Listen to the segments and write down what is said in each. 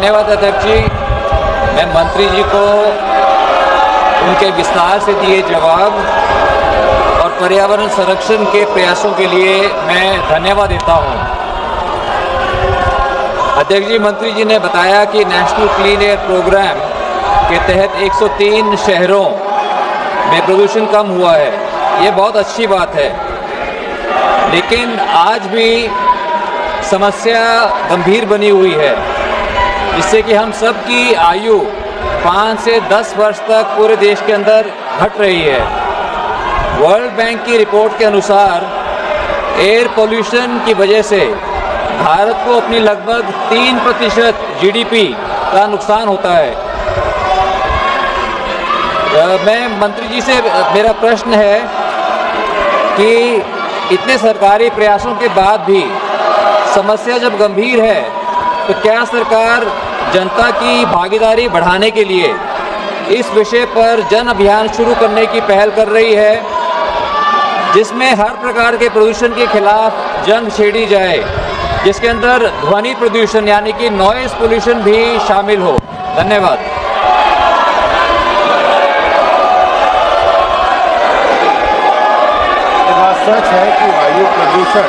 धन्यवाद अध्यक्ष जी। मैं मंत्री जी को उनके विस्तार से दिए जवाब और पर्यावरण संरक्षण के प्रयासों के लिए मैं धन्यवाद देता हूं। अध्यक्ष जी, मंत्री जी ने बताया कि नेशनल क्लीन एयर प्रोग्राम के तहत 103 शहरों में प्रदूषण कम हुआ है। ये बहुत अच्छी बात है, लेकिन आज भी समस्या गंभीर बनी हुई है, जिससे कि हम सब की आयु 5 से 10 वर्ष तक पूरे देश के अंदर घट रही है। वर्ल्ड बैंक की रिपोर्ट के अनुसार एयर पोल्यूशन की वजह से भारत को अपनी लगभग 3% GDP का नुकसान होता है। मैं मंत्री जी से मेरा प्रश्न है कि इतने सरकारी प्रयासों के बाद भी समस्या जब गंभीर है, तो क्या सरकार जनता की भागीदारी बढ़ाने के लिए इस विषय पर जन अभियान शुरू करने की पहल कर रही है, जिसमें हर प्रकार के प्रदूषण के खिलाफ जंग छेड़ी जाए, जिसके अंदर ध्वनि प्रदूषण यानी कि नॉइज पोल्यूशन भी शामिल हो? धन्यवाद। सच है कि वायु प्रदूषण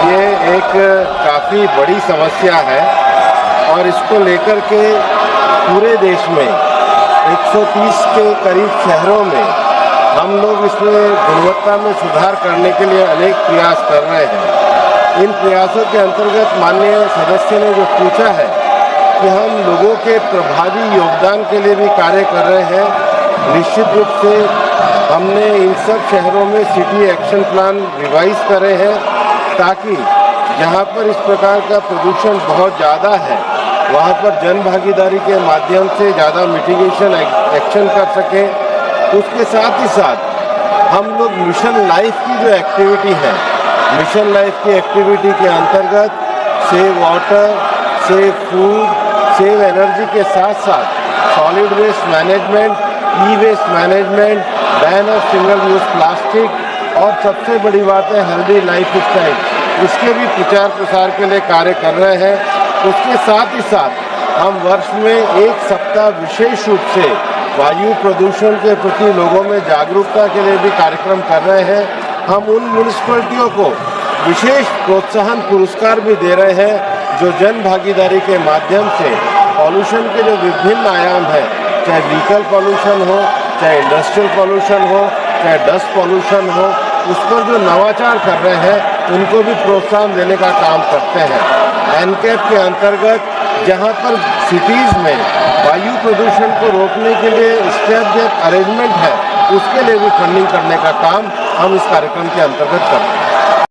ये एक काफ़ी बड़ी समस्या है और इसको लेकर के पूरे देश में 130 के करीब शहरों में हम लोग इसमें गुणवत्ता में सुधार करने के लिए अनेक प्रयास कर रहे हैं। इन प्रयासों के अंतर्गत माननीय सदस्य ने जो पूछा है कि हम लोगों के प्रभावी योगदान के लिए भी कार्य कर रहे हैं, निश्चित रूप से हमने इन सब शहरों में सिटी एक्शन प्लान रिवाइज करे हैं, ताकि जहां पर इस प्रकार का प्रदूषण बहुत ज़्यादा है वहां पर जन भागीदारी के माध्यम से ज़्यादा मिटिगेशन एक्शन कर सकें। उसके साथ ही साथ हम लोग मिशन लाइफ की जो एक्टिविटी है, मिशन लाइफ की एक्टिविटी के अंतर्गत save water, save food, save energy के साथ साथ solid waste management, e waste management, ban of single use plastic और सबसे बड़ी बात है हेल्दी लाइफ स्टाइल, इसके भी प्रचार प्रसार के लिए कार्य कर रहे हैं। उसके साथ ही साथ हम वर्ष में 1 सप्ताह विशेष रूप से वायु प्रदूषण के प्रति लोगों में जागरूकता के लिए भी कार्यक्रम कर रहे हैं। हम उन म्यूनिसिपैलिटियों को विशेष प्रोत्साहन पुरस्कार भी दे रहे हैं जो जन भागीदारी के माध्यम से पॉल्यूशन के जो विभिन्न आयाम हैं, चाहे व्हीकल पॉल्यूशन हो, चाहे इंडस्ट्रियल पॉल्यूशन हो, चाहे डस्ट पॉल्यूशन हो, उस पर जो नवाचार कर रहे हैं उनको भी प्रोत्साहन देने का काम करते हैं। एनकैप के अंतर्गत जहां पर सिटीज़ में वायु प्रदूषण को रोकने के लिए स्टेप अरेंजमेंट है, उसके लिए भी फंडिंग करने का काम हम इस कार्यक्रम के अंतर्गत करते हैं।